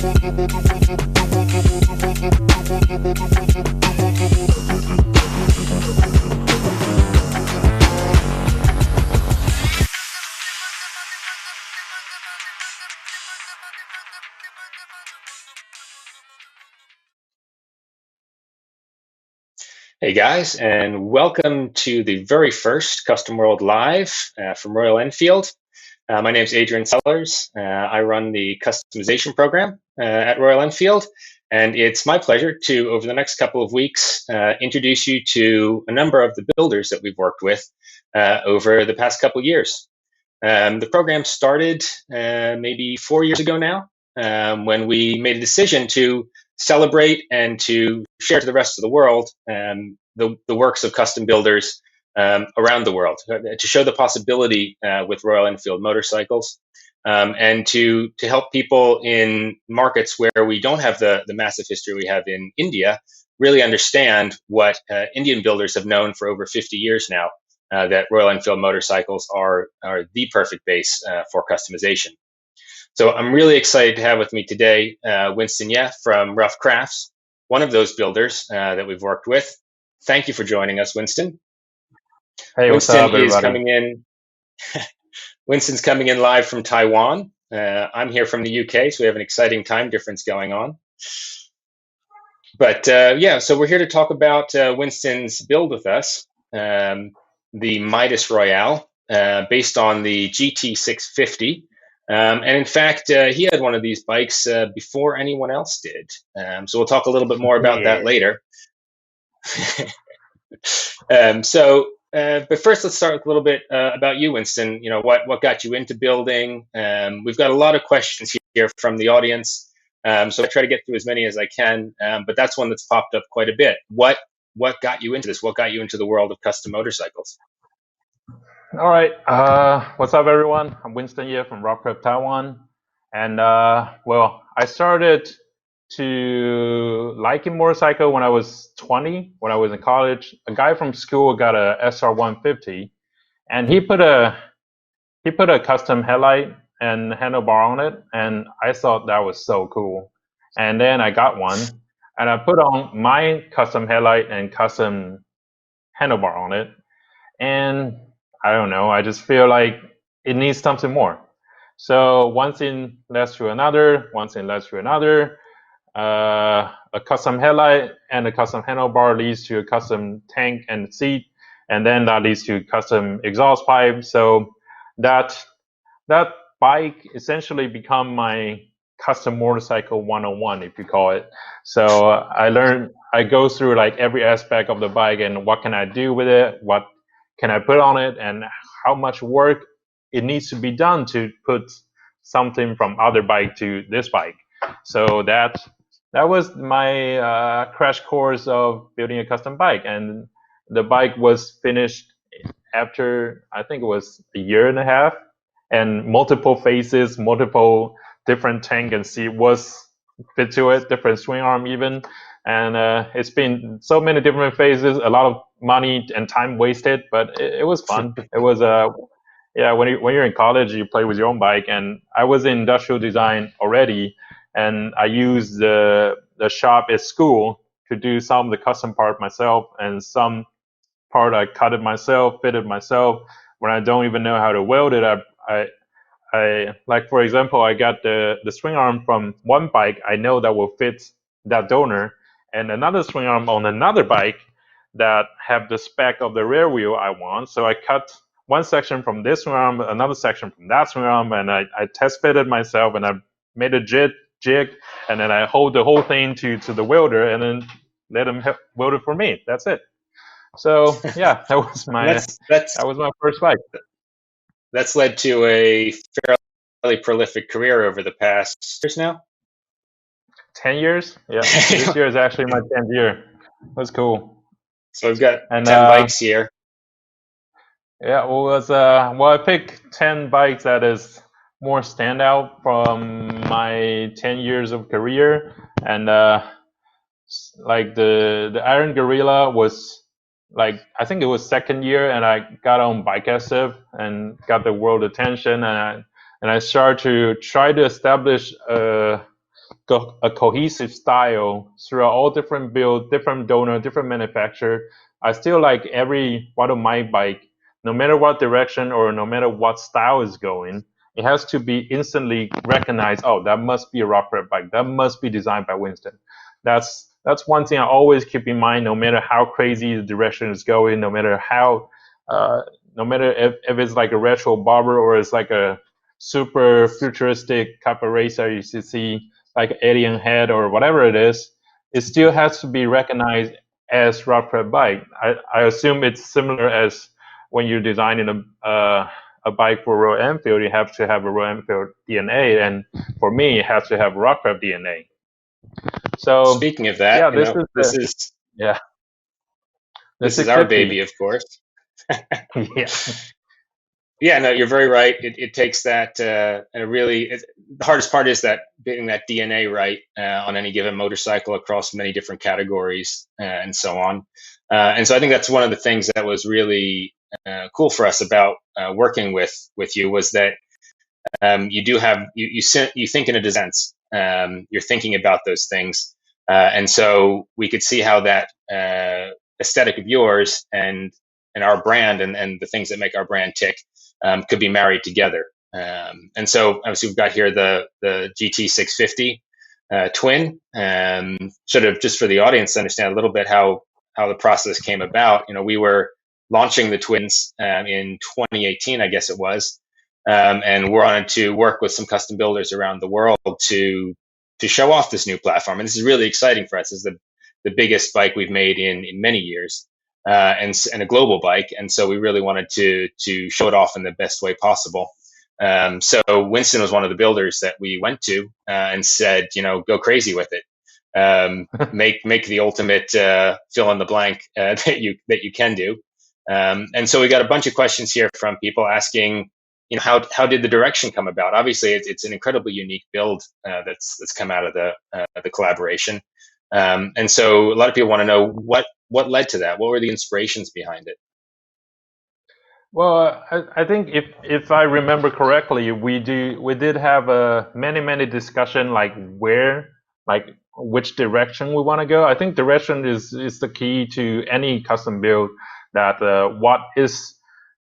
Hey guys, and welcome to the very first Custom World Live from Royal Enfield. My name is Adrian Sellers. I run the customization program at Royal Enfield, and it's my pleasure to, over the next couple of weeks, introduce you to a number of the builders that we've worked with over the past couple of years. The program started maybe 4 years ago now, when we made a decision to celebrate and to share to the rest of the world the works of custom builders around the world, to show the possibility with Royal Enfield motorcycles, and to help people in markets where we don't have the massive history we have in India really understand what Indian builders have known for over 50 years now, that Royal Enfield motorcycles are the perfect base for customization. So I'm really excited to have with me today Winston from Rough Crafts, one of those builders that we've worked with. Thank you for joining us, Winston. Hey, what's up, everybody? Winston's coming in live from Taiwan. I'm here from the UK, so we have an exciting time difference going on. But yeah, so we're here to talk about Winston's build with us, the Midas Royale, based on the GT650. And in fact, he had one of these bikes before anyone else did. So we'll talk a little bit more about that later. But first, let's start with a little bit about you, Winston. You know, what got you into building? We've got a lot of questions here from the audience, so I try to get through as many as I can. But that's one that's popped up quite a bit. What got you into this? What got you into the world of custom motorcycles? All right. What's up, everyone? I'm Winston here from Rough Crafts, Taiwan. And well, I started to liking motorcycle when I was 20, when I was in college. A guy from school got a SR150, and he put a custom headlight and handlebar on it, and I thought that was so cool. And then I got one, and I put on my custom headlight and custom handlebar on it, and I don't know, I just feel like it needs something more. So one thing leads to another, a custom headlight and a custom handlebar leads to a custom tank and seat, and then that leads to custom exhaust pipe. So that bike essentially become my custom motorcycle 101, if you call it. So I go through like every aspect of the bike and what can I do with it, what can I put on it, and how much work it needs to be done to put something from other bike to this bike. So that was my crash course of building a custom bike, and the bike was finished after, I think it was a year and a half, and multiple phases, multiple different tank and seat was fit to it, different swing arm even. And it's been so many different phases, a lot of money and time wasted, but it was fun. It was yeah, when you're in college, you play with your own bike, and I was in industrial design already, and I used the shop at school to do some of the custom part myself, and some part I cut it myself, fitted myself. When I don't even know how to weld it, I like, for example, I got the swing arm from one bike I know that will fit that donor, and another swing arm on another bike that have the spec of the rear wheel I want. So I cut one section from this swing arm, another section from that swing arm, and I test fitted myself, and I made a jig, and then I hold the whole thing to the welder, and then let him weld it for me. That's it. So yeah, that was my that was my first bike. That's led to a fairly prolific career over the past years now. 10 years? Yeah, this year is actually my 10th year. That's cool. So we've got 10 bikes here. Yeah, well, I picked 10 bikes that is more standout from my 10 years of career, and like the Iron Gorilla was, like, I think it was second year, and I got on Bike SF and got the world attention, and I started to try to establish a cohesive style throughout all different build, different donor, different manufacturer. I still like every one of my bike, no matter what direction or no matter what style is going, it has to be instantly recognized. Oh, that must be a rough craft bike. That must be designed by Winston. That's one thing I always keep in mind, no matter how crazy the direction is going, no matter how, no matter if it's like a retro barber or it's like a super futuristic type of racer you see, like alien head or whatever it is, it still has to be recognized as rough craft bike. I assume it's similar as when you're designing a bike for Royal Enfield, you have to have a Royal Enfield DNA, and for me, it has to have rough craft DNA. So Speaking of that, yeah, this is this the is yeah the this is our 650. baby, of course. Yeah. Yeah, no, you're very right. It takes that, and the hardest part is that getting that DNA right on any given motorcycle across many different categories and so on. And so I think that's one of the things that was really cool for us about working with you was that you do have you think in a sense. You're thinking about those things, and so we could see how that aesthetic of yours and our brand and the things that make our brand tick could be married together. And so obviously we've got here the GT 650 twin. Sort of just for the audience to understand a little bit how the process came about. We were launching the twins in 2018, I guess it was. And we're on to work with some custom builders around the world to show off this new platform. And this is really exciting for us. This is the biggest bike we've made in many years, and a global bike. And so we really wanted to show it off in the best way possible. So Winston was one of the builders that we went to and said, go crazy with it. Make the ultimate fill in the blank that you can do. And so we got a bunch of questions here from people asking, how did the direction come about? Obviously, it's an incredibly unique build that's come out of the collaboration. And so a lot of people want to know what led to that. What were the inspirations behind it? Well, I think if I remember correctly, we did have a many discussion like which direction we want to go. I think direction is the key to any custom build. That what is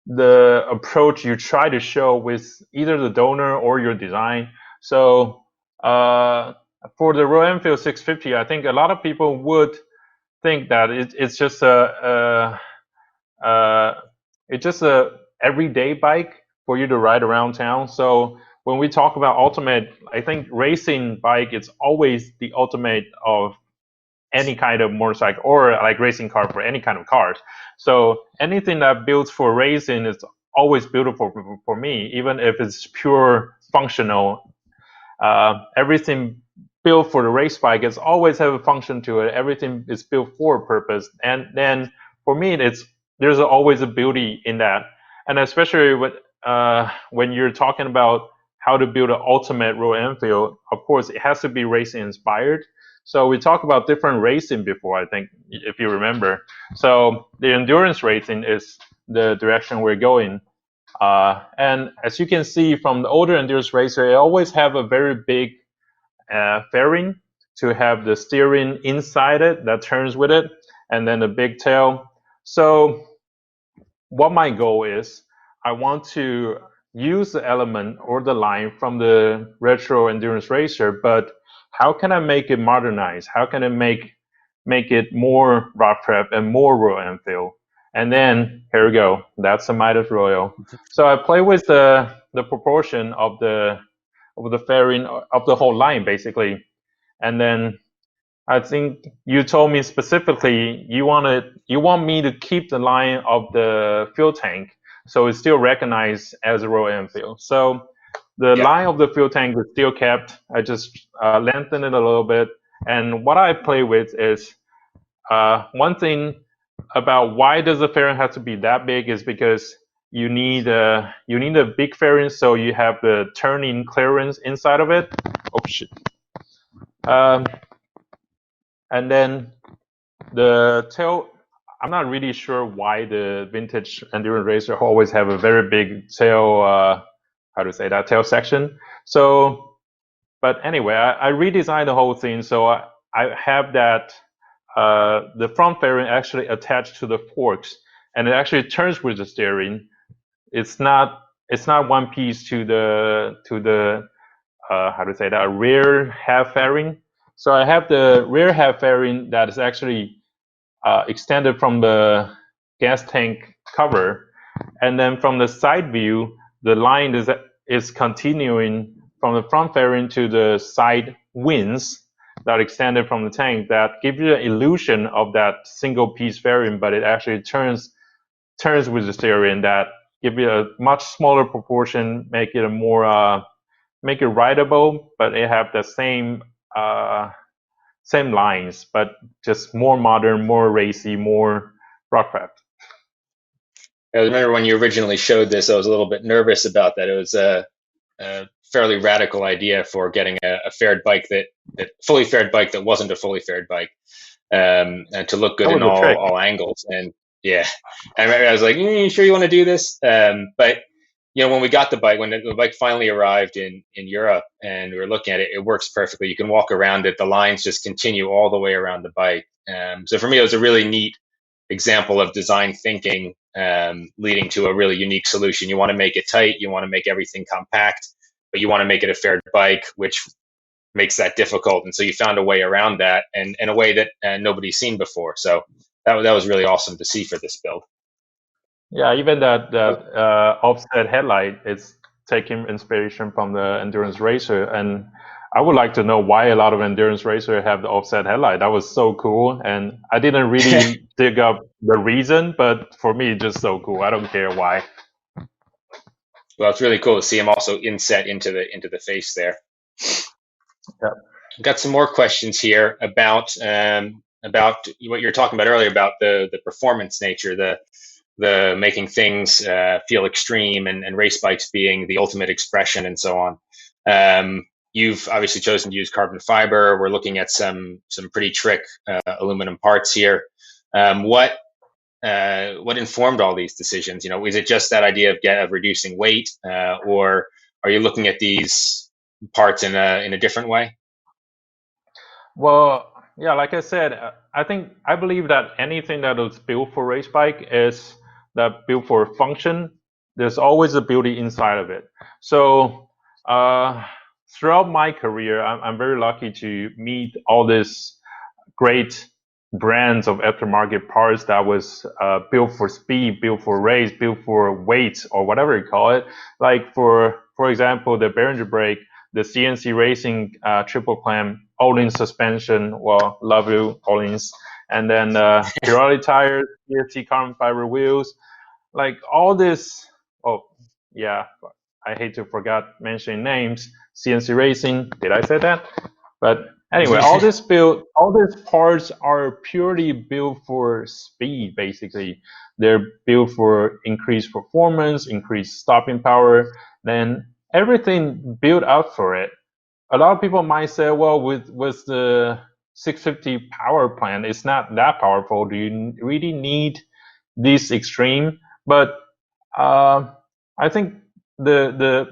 the approach you try to show with either the donor or your design. So for the Royal Enfield 650, I think a lot of people would think that it's just it's just a everyday bike for you to ride around town. So when we talk about ultimate, I think racing bike is always the ultimate of any kind of motorcycle or like racing car for any kind of cars. So anything that builds for racing is always beautiful for me, even if it's pure functional. Everything built for the race bike is always have a function to it. Everything is built for a purpose. And then for me, there's always a beauty in that. And especially when you're talking about how to build an ultimate Royal Enfield, of course, it has to be racing inspired. So we talked about different racing before, I think, if you remember. So the endurance racing is the direction we're going. And as you can see from the older endurance racer, they always have a very big fairing to have the steering inside it that turns with it, and then a big tail. So what my goal is, I want to use the element or the line from the retro endurance racer, but how can I make it modernized? How can I make it more rough craft and more Royal Enfield? And then here we go. That's the Midas Royale. So I play with the proportion of the fairing of the whole line basically. And then I think you told me specifically you want me to keep the line of the fuel tank so it's still recognized as a Royal Enfield. So the line of the fuel tank is still kept. I just lengthen it a little bit. And what I play with is one thing about why does the fairing have to be that big is because you need a big fairing so you have the turning clearance inside of it. Oh shit. And then the tail, I'm not really sure why the vintage endurance racer always have a very big tail, how to say that, tail section. So But anyway, I redesigned the whole thing, so I have that the front fairing actually attached to the forks, and it actually turns with the steering. It's not one piece to the how to say that, a rear half fairing. So I have the rear half fairing that is actually extended from the gas tank cover, and then from the side view, the line is continuing from the front fairing to the side wings that extended from the tank, that give you the illusion of that single piece fairing, but it actually turns with the steering, that give you a much smaller proportion, make it a more make it rideable, but it have the same lines, but just more modern, more racy, more rockcraft. I remember when you originally showed this, I was a little bit nervous about that. It was a fairly radical idea for getting a faired bike that fully faired bike that wasn't a fully faired bike, and to look good That in was a trick. all angles. And yeah, I remember I was like, "You sure you want to do this?" But when we got the bike, when the bike finally arrived in Europe, and we were looking at it, it works perfectly. You can walk around it; the lines just continue all the way around the bike. So for me, it was a really neat example of design thinking, leading to a really unique solution. You want to make it tight, you want to make everything compact, but you want to make it a fair bike, which makes that difficult. And so you found a way around that, and in a way that nobody's seen before. So that was really awesome to see for this build. Yeah, even that offset headlight is taking inspiration from the endurance racer, and I would like to know why a lot of endurance racers have the offset headlight. That was so cool, and I didn't really dig up the reason, but for me, it's just so cool. I don't care why. Well, it's really cool to see him also inset into the face there. Yeah. Got some more questions here about what you're talking about earlier about the performance nature, the making things feel extreme, and race bikes being the ultimate expression, and so on. You've obviously chosen to use carbon fiber. We're looking at some pretty trick aluminum parts here. What informed all these decisions? Is it just that idea of reducing weight, or are you looking at these parts in a different way? Well, yeah, like I said, I believe that anything that is built for race bike is that built for function. There's always a beauty inside of it. So throughout my career, I'm very lucky to meet all these great brands of aftermarket parts that was built for speed, built for race, built for weight, or whatever you call it. Like for example, the Behringer brake, the CNC Racing triple clamp, Öhlins suspension. Well, love you, Öhlins. And then Pirelli tires, PFT carbon fiber wheels, like all this. Oh, yeah, I hate to forget mentioning names. CNC Racing. Did I say that? But anyway, all these parts are purely built for speed. Basically, they're built for increased performance, increased stopping power. Then everything built up for it. A lot of people might say, well, with the 650 power plant, it's not that powerful. Do you really need this extreme? But I think the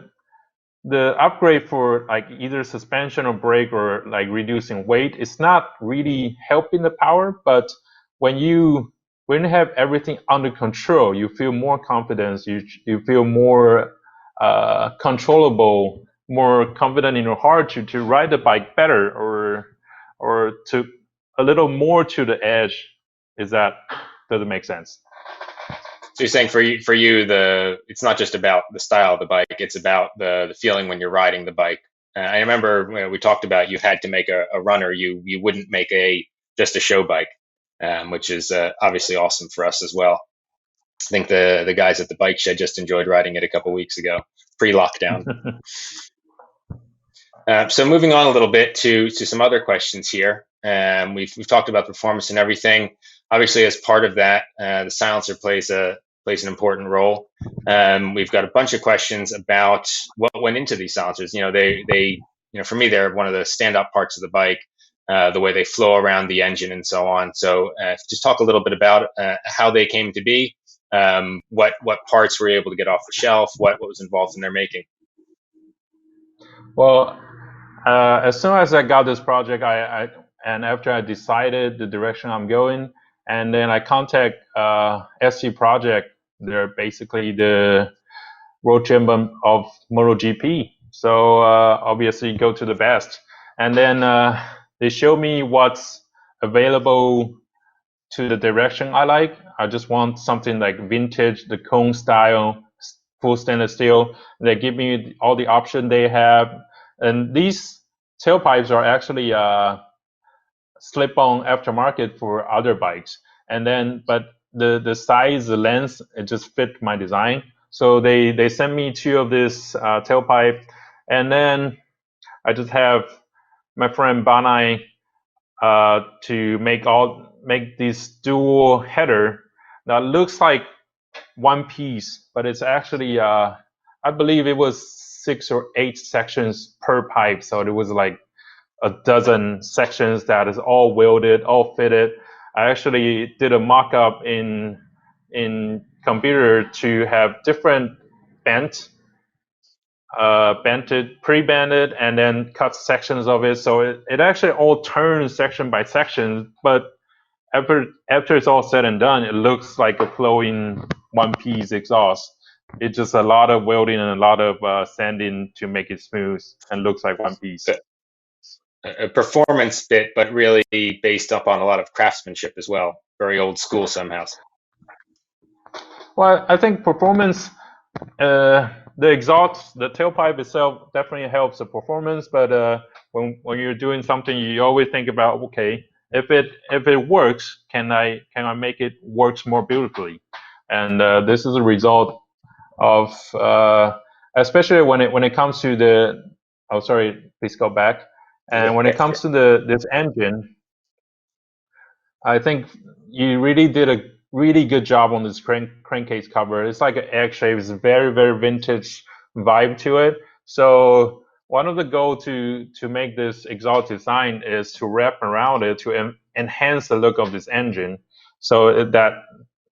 upgrade for like either suspension or brake or like reducing weight is not really helping the power, but when you have everything under control, you feel more confidence, you feel more controllable, more confident in your heart to ride the bike better, or to a little more to the edge. Does it make sense? So you're saying for you, it's not just about the style of the bike; it's about the feeling when you're riding the bike. I remember we talked about you had to make a runner. You wouldn't make just a show bike, which is obviously awesome for us as well. I think the guys at the bike shed just enjoyed riding it a couple weeks ago, pre-lockdown. So moving on a little bit to some other questions here. We've talked about performance and everything. Obviously, as part of that, the silencer plays an important role. We've got a bunch of questions about what went into these silencers. They for me, they're one of the stand-up parts of the bike. The way they flow around the engine and so on. So just talk a little bit about how they came to be, what parts were able to get off the shelf, what was involved in their making. Well, as soon as I got this project, and after I decided the direction I'm going, and then I contact SC Project. They're basically the world champion of MotoGP. So obviously go to the best. And then they show me what's available to the direction I like. I just want something like vintage, the cone style, full stainless steel. They give me all the options they have. And these tailpipes are actually slip-on aftermarket for other bikes. And then, but the size, the length, it just fit my design. So they sent me two of this tailpipe, and then I just have my friend Banai to make this dual header that looks like one piece, but it's actually I believe it was 6 or 8 sections per pipe, so it was like a dozen sections that is all welded, all fitted. I actually did a mock-up in computer to have different pre-banded, and then cut sections of it. So it actually all turns section by section, but after it's all said and done, it looks like a flowing one-piece exhaust. It's just a lot of welding and a lot of sanding to make it smooth and looks like one piece. A performance bit, but really based up on a lot of craftsmanship as well. Very old school somehow. Well, I think performance, the exhaust, the tailpipe itself definitely helps the performance. But when you're doing something, you always think about, okay, if it works, can I make it works more beautifully? And this is a result of especially when it comes to the. Oh, sorry, please go back. And when it comes to this engine, I think you really did a really good job on this crankcase cover. It's like an egg shape. It's a very, very vintage vibe to it. So one of the goals to make this exhaust design is to wrap around it to enhance the look of this engine. So that,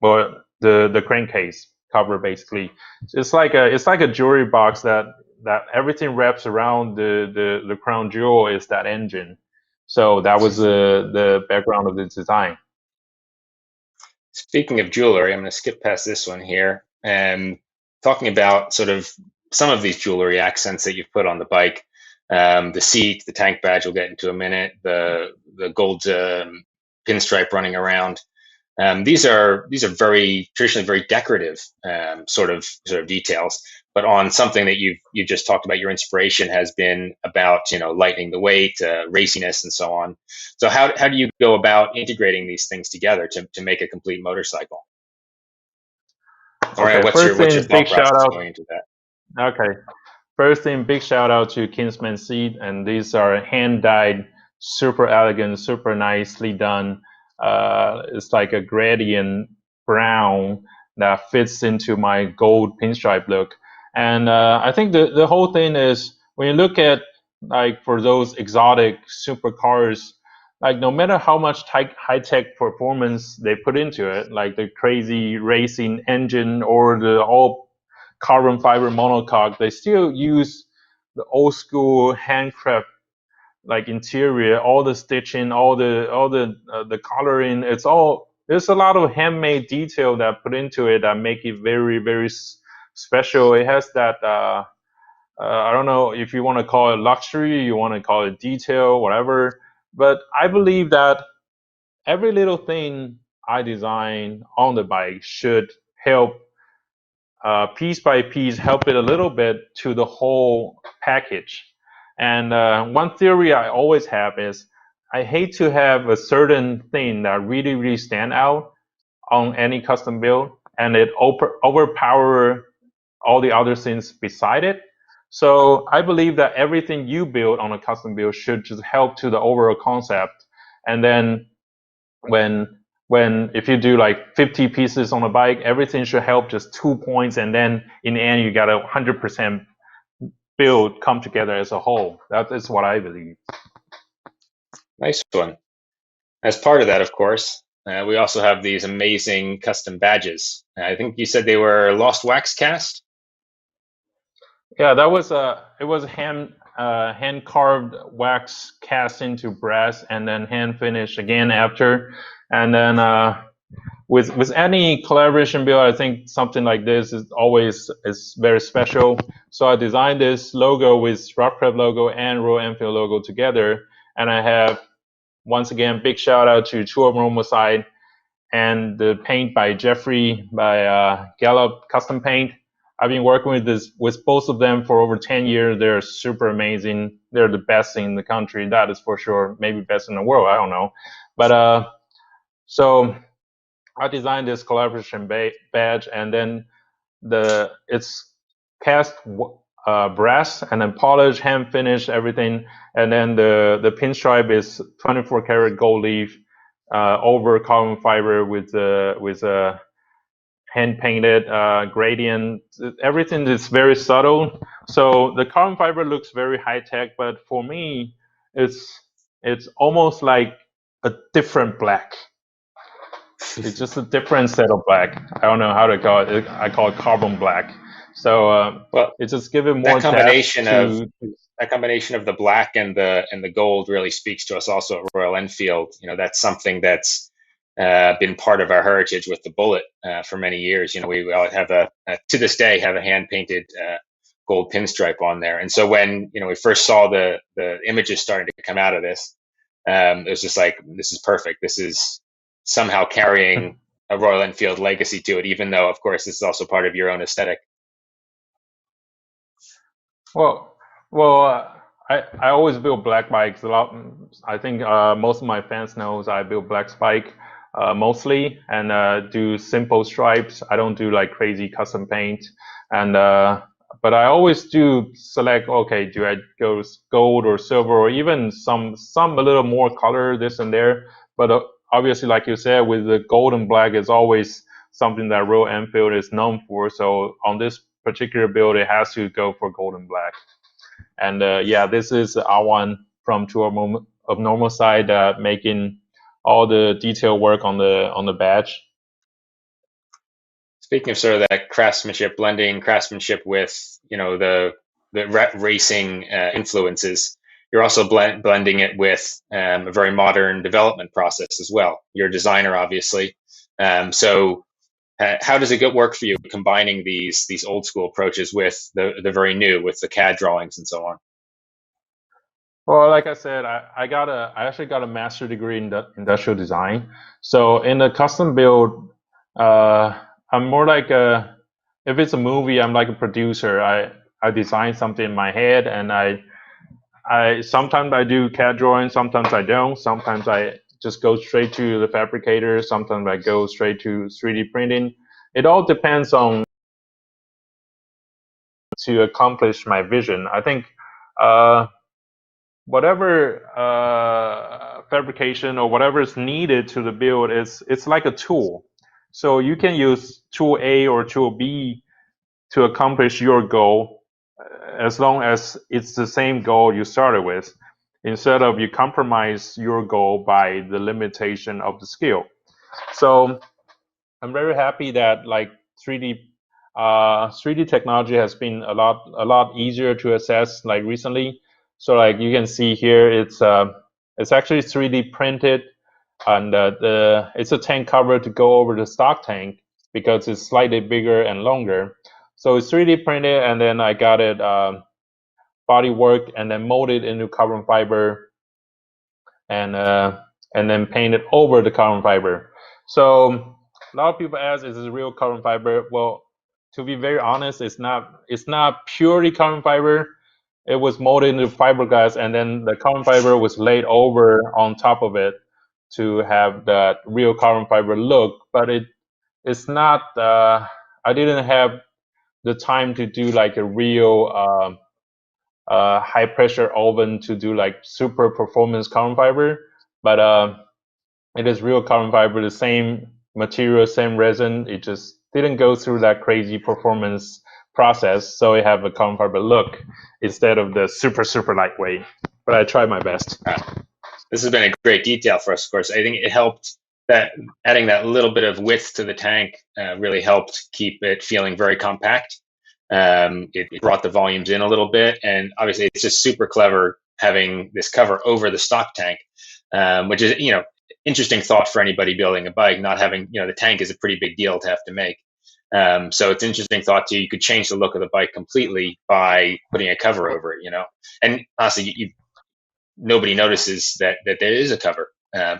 well, the crankcase cover basically, it's like a jewelry box that everything wraps around the crown jewel is that engine. So that was the background of the design. Speaking of jewelry, I'm going to skip past this one here. Talking about sort of some of these jewelry accents that you've put on the bike, the seat, the tank badge, we'll get into a minute, the gold pinstripe running around. These are very traditionally very decorative sort of details, but on something that you've just talked about, your inspiration has been about lightening the weight, raciness, and so on. So how do you go about integrating these things together to make a complete motorcycle? Or Okay, what's your big thought shout process out. going into that? Okay, first thing, big shout out to Kingsman Seat, and these are hand dyed, super elegant, super nicely done. It's like a gradient brown that fits into my gold pinstripe look. And I think the whole thing is when you look at like for those exotic supercars, like no matter how much high tech performance they put into it, like the crazy racing engine or the all carbon fiber monocoque, they still use the old school handcraft like interior, all the stitching, all the coloring. It's all there's a lot of handmade detail that put into it that make it very very special. It has that I don't know if you want to call it luxury, you want to call it detail, whatever. But I believe that every little thing I design on the bike should help piece by piece, help it a little bit to the whole package. And one theory I always have is I hate to have a certain thing that really, really stand out on any custom build and it overpower all the other things beside it. So I believe that everything you build on a custom build should just help to the overall concept. And then when if you do like 50 pieces on a bike, everything should help just 2 points, and then in the end you got a 100% build come together as a whole. That is what I believe. Nice one. As part of that, of course, we also have these amazing custom badges. I think you said they were lost wax cast. Yeah, that was it was hand hand carved wax cast into brass and then hand finish again after. And then with any collaboration build, I think something like this is very special. So I designed this logo with Rough Craft logo and Royal Enfield logo together. And I have, once again, big shout out to Tour Normal Side and the paint by Jeffrey by Gallup Custom Paint. I've been working with both of them for over 10 years. They're super amazing. They're the best in the country, that is for sure. Maybe best in the world, I don't know. But so I designed this collaboration badge, and then it's cast brass and then polished, hand finished, everything, and then the pinstripe is 24 karat gold leaf over carbon fiber with a hand painted gradient. Everything is very subtle, so the carbon fiber looks very high tech, but for me, it's almost like a different black. It's just a different set of black. I don't know how to call it. I call it carbon black. So Well, it's just giving more depth to. that combination of the black and the gold really speaks to us also at Royal Enfield. You know, that's something that's been part of our heritage with the bullet for many years. You know, we have to this day have a hand painted gold pinstripe on there. And so when we first saw the images starting to come out of this, it was just like, this is perfect. This is somehow carrying a Royal Enfield legacy to it, even though, of course, this is also part of your own aesthetic. Well, I always build black bikes a lot. I think most of my fans knows I build black bike mostly, and do simple stripes. I don't do like crazy custom paint, and but I always do select. Okay, do I go gold or silver or even some a little more color this and there? But obviously, like you said, with the gold and black is always something that Royal Enfield is known for. So on this particular build, it has to go for gold and black. And yeah, this is R1 from Tour of Normal Side making all the detail work on the badge. Speaking of sort of that craftsmanship, blending craftsmanship with the racing influences, you're also blending it with a very modern development process as well. You're a designer, obviously. So how does it work for you combining these old school approaches with the very new, with the CAD drawings and so on? Well, like I said, I actually got a master degree in industrial design. So in the custom build, I'm more like if it's a movie, I'm like a producer. I design something in my head, and I sometimes I do CAD drawing, sometimes I don't. Sometimes I just go straight to the fabricator. Sometimes I go straight to 3D printing. It all depends on to accomplish my vision. I think whatever fabrication or whatever is needed to the build it's like a tool. So you can use tool A or tool B to accomplish your goal, as long as it's the same goal you started with, instead of you compromise your goal by the limitation of the skill. So I'm very happy that like 3D technology has been a lot easier to assess like recently. So like you can see here, it's actually 3D printed, and it's a tank cover to go over the stock tank because it's slightly bigger and longer. So it's 3D printed, and then I got it body worked and then molded into carbon fiber, and then painted over the carbon fiber. So a lot of people ask, is this real carbon fiber? Well, to be very honest, it's not purely carbon fiber. It was molded into fiberglass, and then the carbon fiber was laid over on top of it to have that real carbon fiber look. But it's not. I didn't have the time to do like a real high pressure oven to do like super performance carbon fiber, but it is real carbon fiber, the same material, same resin. It just didn't go through that crazy performance process, so it have a carbon fiber look instead of the super lightweight. But I tried my best. This has been a great detail for us, of course. I think it helped that adding that little bit of width to the tank really helped keep it feeling very compact. It brought the volumes in a little bit, and obviously it's just super clever having this cover over the stock tank, which is, interesting thought for anybody building a bike, not having, the tank is a pretty big deal to have to make. So it's an interesting thought too. You could change the look of the bike completely by putting a cover over it, and honestly, nobody notices that there is a cover.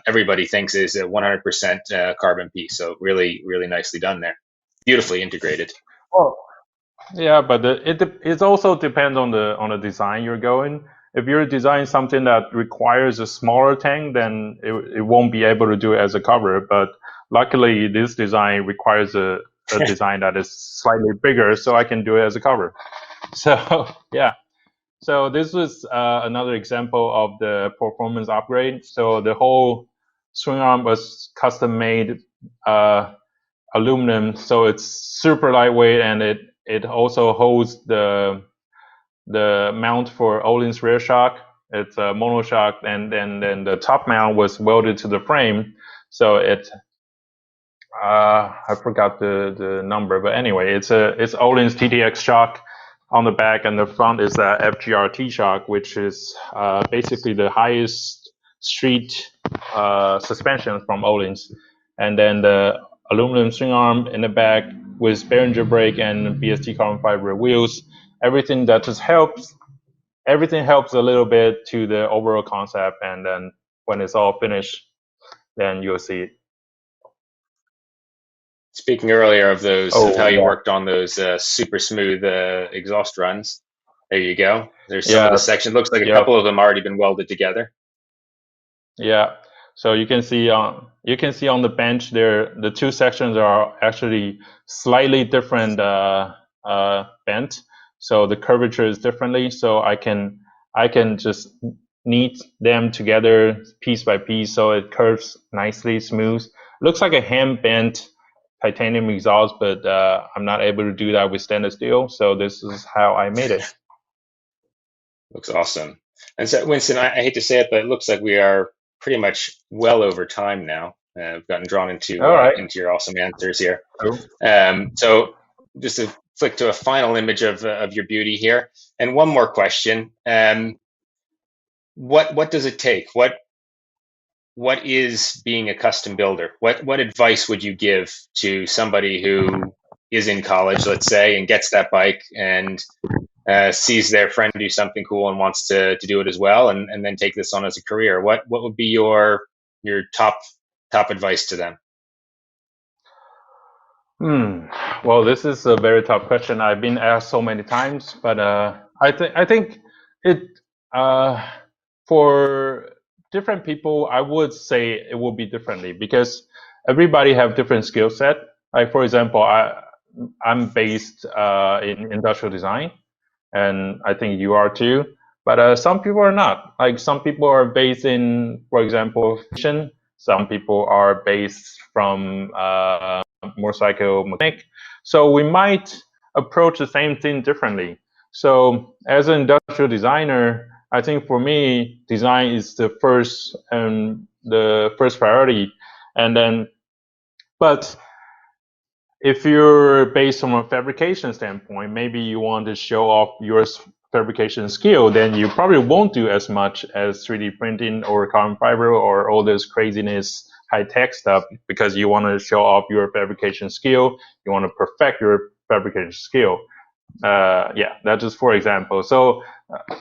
Everybody thinks it's a 100% carbon piece. So really, really nicely done there. Beautifully integrated. Oh, yeah, but it also depends on the design you're going. If you're designing something that requires a smaller tank, then it won't be able to do it as a cover. But luckily, this design requires a design that is slightly bigger, so I can do it as a cover. So yeah. So this was another example of the performance upgrade. So the whole swing arm was custom made aluminum, so it's super lightweight, and it also holds the mount for Olin's rear shock. It's a monoshock, and then the top mount was welded to the frame. So it I forgot the number, but anyway, it's Olin's TTX shock on the back, and the front is the FGRT shock, which is basically the highest street suspension from Olin's. And then the aluminum swing arm in the back with Behringer brake and BST carbon fiber wheels. Everything helps a little bit to the overall concept, and then when it's all finished, then you'll see it. Speaking earlier of those, of how you worked on those super smooth exhaust runs, there you go. There's some of the section. Looks like a couple of them already been welded together. Yeah. So you can see on the bench there, the two sections are actually slightly different bent. So the curvature is differently. So I can just knead them together piece by piece, so it curves nicely, smooth. Looks like a hand bent titanium exhaust, but I'm not able to do that with stainless steel. So this is how I made it. Looks awesome. And so, Winston, I hate to say it, but it looks like we are pretty much well over time now. We've gotten drawn into your awesome answers here. So just to flick to a final image of your beauty here, and one more question: what does it take? What is being a custom builder? What advice would you give to somebody who is in college, let's say, and gets that bike and sees their friend do something cool and wants to do it as well, and then take this on as a career? What would be your top advice to them? Well, this is a very tough question. I've been asked so many times, but I think it for different people, I would say it will be differently, because everybody have different skill set. Like, for example, I'm based in industrial design, and I think you are too. But some people are not. Like, some people are based in, for example, fashion. Some people are based from motorcycle mechanic. So we might approach the same thing differently. So as an industrial designer, I think for me, design is the first priority. And then, but if you're based on a fabrication standpoint, maybe you want to show off your fabrication skill, then you probably won't do as much as 3D printing or carbon fiber or all this craziness, high-tech stuff, because you want to show off your fabrication skill. You want to perfect your fabrication skill. Yeah, that's just for example. So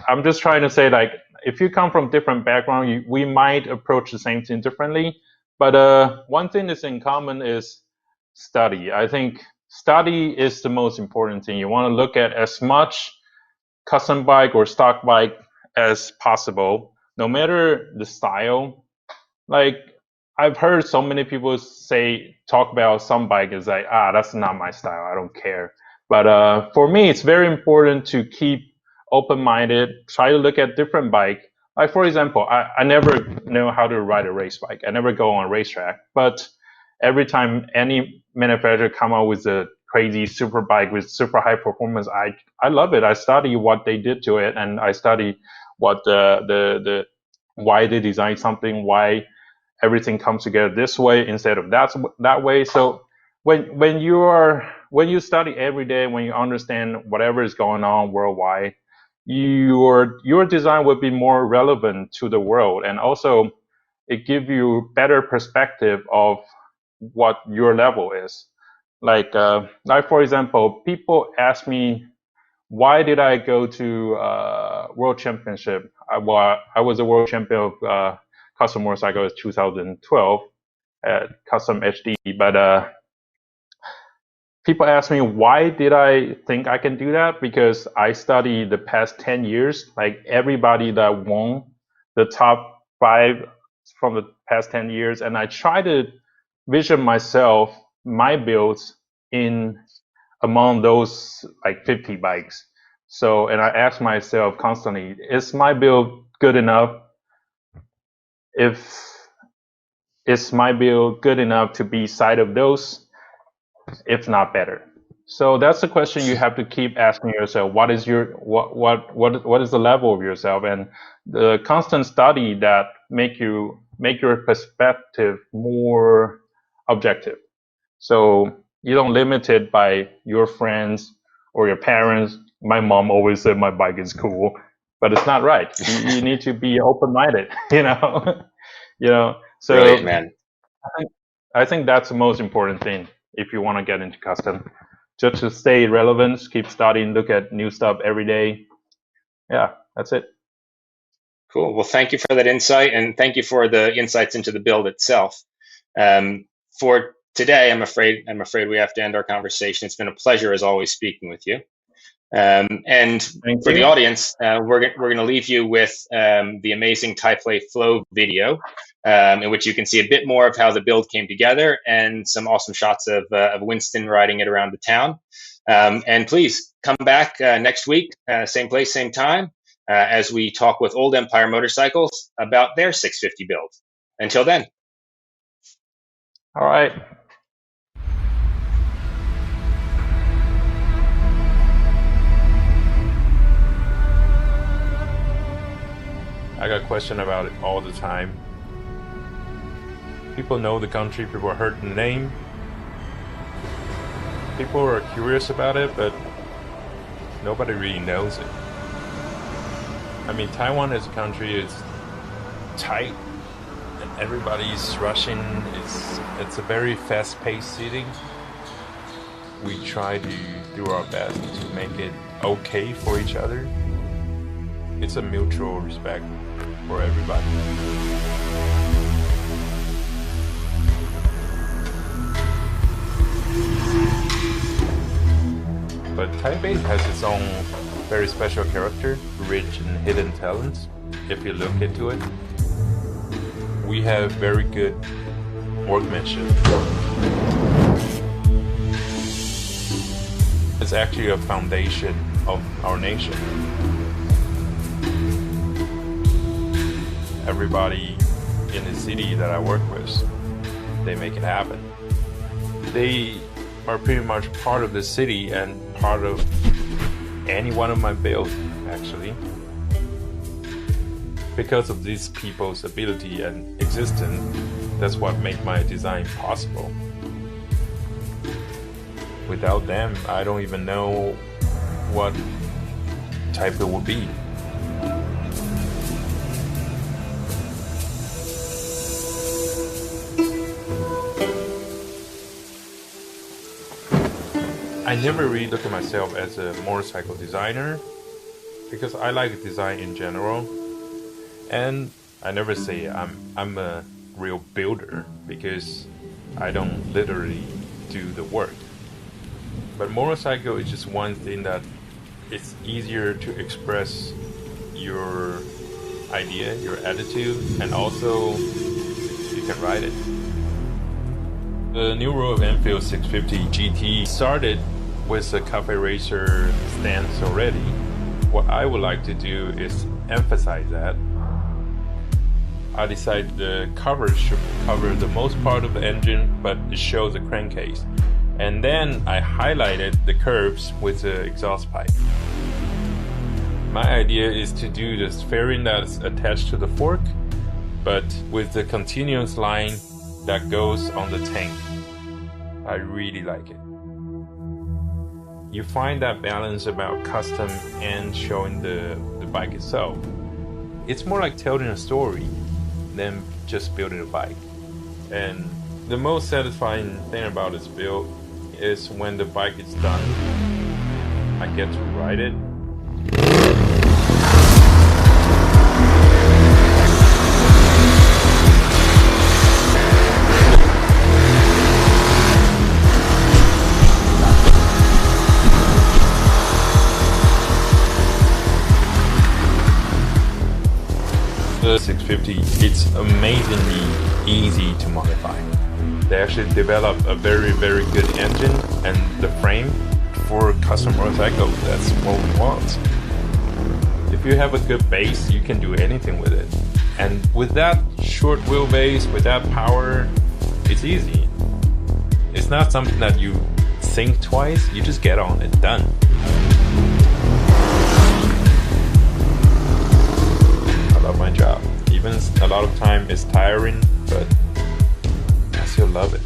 I'm just trying to say, like, if you come from different background, we might approach the same thing differently. But one thing that's in common is study. I think study is the most important thing. You want to look at as much custom bike or stock bike as possible, no matter the style. Like, I've heard so many people talk about some bike is like, that's not my style, I don't care. But for me, it's very important to keep open-minded, try to look at different bike. Like, for example, I never know how to ride a race bike. I never go on a racetrack, but every time any manufacturer come out with a crazy super bike with super high performance, I love it. I study what they did to it, and I study what why they designed something, why everything comes together this way instead of that way. So when you are when you study every day, when you understand whatever is going on worldwide, your design will be more relevant to the world, and also it gives you better perspective of what your level is. Like for example, people ask me, why did I go to World Championship? I was a world champion of custom motorcycle in 2012 at Custom HD. But people ask me, why did I think I can do that? Because I studied the past 10 years, like everybody that won the top 5 from the past 10 years. And I try to vision myself, my builds in among those like 50 bikes. So, and I ask myself constantly, is my build good enough? Is my build good enough to be side of those, if not better? So that's the question you have to keep asking yourself. What is what is the level of yourself? And the constant study that make your perspective more objective. So you don't limit it by your friends or your parents. My mom always said my bike is cool, but it's not right. You need to be open-minded, you know. So Brilliant, man. I think that's the most important thing if you want to get into custom. Just to stay relevant, keep studying, look at new stuff every day. Yeah, that's it. Cool. Well, thank you for that insight, and thank you for the insights into the build itself. For today, I'm afraid we have to end our conversation. It's been a pleasure, as always, speaking with you. And for the audience, we're going to leave you with the amazing Taipei Flow video, in which you can see a bit more of how the build came together and some awesome shots of Winston riding it around the town. And please come back next week, same place, same time, as we talk with Old Empire Motorcycles about their 650 build. Until then. All right. I got questioned about it all the time. People know the country, people heard the name. People are curious about it, but nobody really knows it. I mean, Taiwan as a country is tight and everybody's rushing. It's a very fast-paced city. We try to do our best to make it okay for each other. It's a mutual respect for everybody. But Taipei has its own very special character, rich and hidden talents, if you look into it. We have very good workmanship. It's actually a foundation of our nation. Everybody in the city that I work with, they make it happen. They are pretty much part of the city and part of any one of my builds, actually. Because of these people's ability and existence, that's what made my design possible. Without them, I don't even know what Taipei would be. I never really look at myself as a motorcycle designer because I like design in general, and I never say I'm a real builder because I don't literally do the work. But motorcycle is just one thing that it's easier to express your idea, your attitude, and also you can ride it. The new Royal Enfield 650 GT started with a cafe racer stance already. What I would like to do is emphasize that. I decided the cover should cover the most part of the engine, but it shows the crankcase. And then I highlighted the curves with the exhaust pipe. My idea is to do this fairing that's attached to the fork, but with the continuous line that goes on the tank. I really like it. you find that balance about custom and showing the bike itself. It's more like telling a story than just building a bike. And the most satisfying thing about this build is when the bike is done, I get to ride it. The 650, it's amazingly easy to modify. They actually developed a very, very good engine and the frame for custom motorcycle. That's what we want. If you have a good base, you can do anything with it. And with that short wheelbase, with that power, it's easy. It's not something that you think twice, you just get on it, done. I love my job. Even a lot of time it's tiring, but I still love it.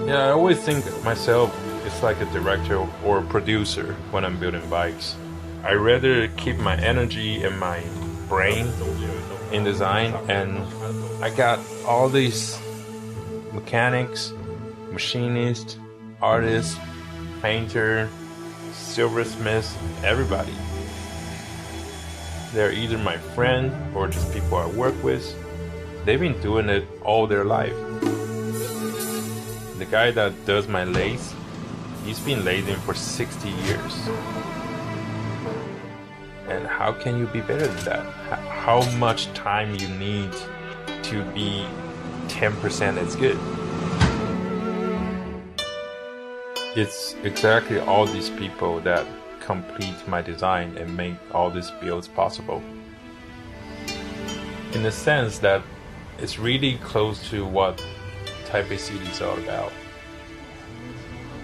Yeah, I always think myself is like a director or a producer when I'm building bikes. I rather keep my energy and my brain in design, and I got all these mechanics, machinists, artists, painter, silversmiths, everybody. They're either my friend or just people I work with. They've been doing it all their life. The guy that does my lathe, he's been lathing for 60 years. And how can you be better than that? How much time you need to be 10% as good? It's exactly all these people that complete my design and make all these builds possible. In the sense that it's really close to what Taipei City is all about.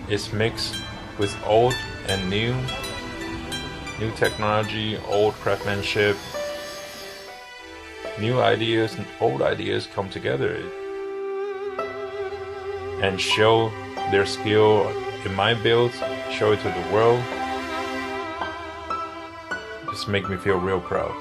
It's mixed with old and new technology, old craftsmanship, new ideas and old ideas come together and show their skill in my builds, show it to the world. Just make me feel real proud.